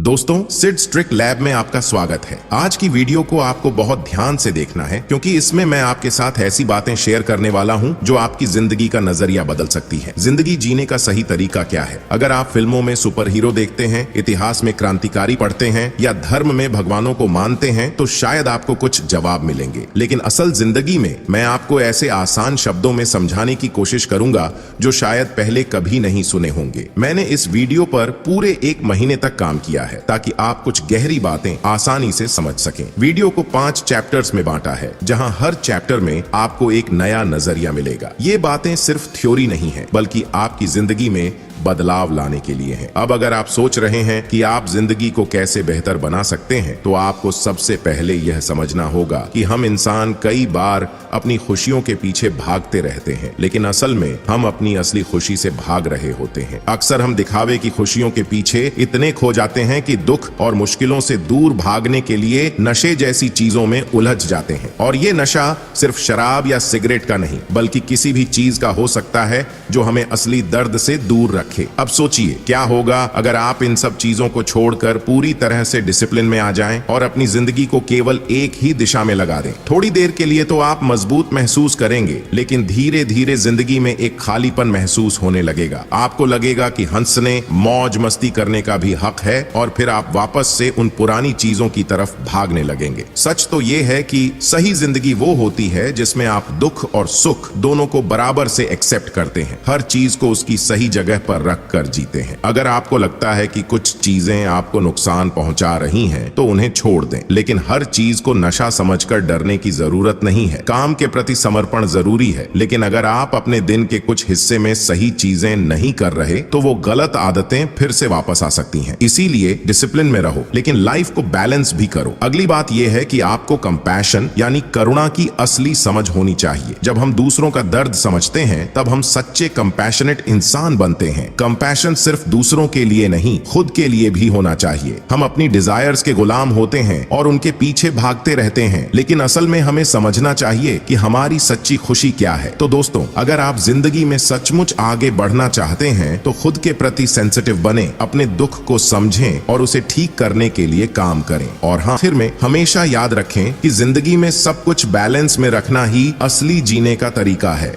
दोस्तों, Sid streak lab में आपका स्वागत है। आज की वीडियो को आपको बहुत ध्यान से देखना है क्योंकि इसमें मैं आपके साथ ऐसी बातें शेयर करने वाला हूं जो आपकी जिंदगी का नजरिया बदल सकती है। जिंदगी जीने का सही तरीका क्या है? अगर आप फिल्मों में सुपर हीरो देखते हैं, इतिहास में क्रांतिकारी पढ़ते हैं या धर्म में भगवानों को मानते हैं तो शायद आपको कुछ जवाब मिलेंगे, लेकिन असल जिंदगी में मैं आपको ऐसे आसान शब्दों में समझाने की कोशिश करूंगा जो शायद पहले कभी नहीं सुने होंगे। मैंने इस वीडियो पर पूरे 1 महीने तक काम किया है ताकि आप कुछ गहरी बातें आसानी से समझ सकें। वीडियो को 5 चैप्टर्स में बांटा है जहां हर चैप्टर में आपको एक नया नजरिया मिलेगा। ये बातें सिर्फ थ्योरी नहीं है बल्कि आपकी जिंदगी में बदलाव लाने के लिए है। अब अगर आप सोच रहे हैं कि आप जिंदगी को कैसे बेहतर बना सकते हैं तो आपको सबसे पहले यह समझना होगा कि हम इंसान कई बार अपनी खुशियों के पीछे भागते रहते हैं, लेकिन असल में हम अपनी असली खुशी से भाग रहे होते हैं। अक्सर हम दिखावे की खुशियों के पीछे इतने खो जाते हैं कि दुख और मुश्किलों से दूर भागने के लिए नशे जैसी चीजों में उलझ जाते हैं। और ये नशा सिर्फ शराब या सिगरेट का नहीं बल्कि किसी भी चीज का हो सकता है जो हमें असली दर्द से दूर रखे। अब सोचिए क्या होगा अगर आप इन सब चीजों को छोड़कर पूरी तरह से डिसिप्लिन में आ जाएं और अपनी जिंदगी को केवल एक ही दिशा में लगा दें। थोड़ी देर के लिए तो आप मजबूत महसूस करेंगे, लेकिन धीरे धीरे जिंदगी में एक खालीपन महसूस होने लगेगा। आपको लगेगा कि हंसने, मौज मस्ती करने का भी हक है और फिर आप वापस से उन पुरानी चीजों की तरफ भागने लगेंगे। सच तो यह है कि सही जिंदगी वो होती है जिसमें आप दुख और सुख दोनों को बराबर से एक्सेप्ट करते हैं, हर चीज को उसकी सही जगह पर रख कर जीते हैं। अगर आपको लगता है कि कुछ चीजें आपको नुकसान पहुंचा रही हैं, तो उन्हें छोड़ दें, लेकिन हर चीज को नशा समझकर डरने की जरूरत नहीं है। काम के प्रति समर्पण जरूरी है, लेकिन अगर आप अपने दिन के कुछ हिस्से में सही चीजें नहीं कर रहे तो वो गलत आदतें फिर से वापस आ सकती हैं। इसीलिए डिसिप्लिन में रहो, लेकिन लाइफ को बैलेंस भी करो। अगली बात यह है कि आपको कंपैशन यानी करुणा की असली समझ होनी चाहिए। जब हम दूसरों का दर्द समझते हैं तब हम सच्चे कंपैशनेट इंसान बनते हैं। कंपैशन सिर्फ दूसरों के लिए नहीं, खुद के लिए भी होना चाहिए। हम अपनी डिजायर्स के गुलाम होते हैं और उनके पीछे भागते रहते हैं, लेकिन असल में हमें समझना चाहिए कि हमारी सच्ची खुशी क्या है। तो दोस्तों, अगर आप जिंदगी में सचमुच आगे बढ़ना चाहते हैं तो खुद के प्रति सेंसिटिव बने, अपने दुख को समझें और उसे ठीक करने के लिए काम करें। और हाँ, आखिर में हमेशा याद रखें कि जिंदगी में सब कुछ बैलेंस में रखना ही असली जीने का तरीका है।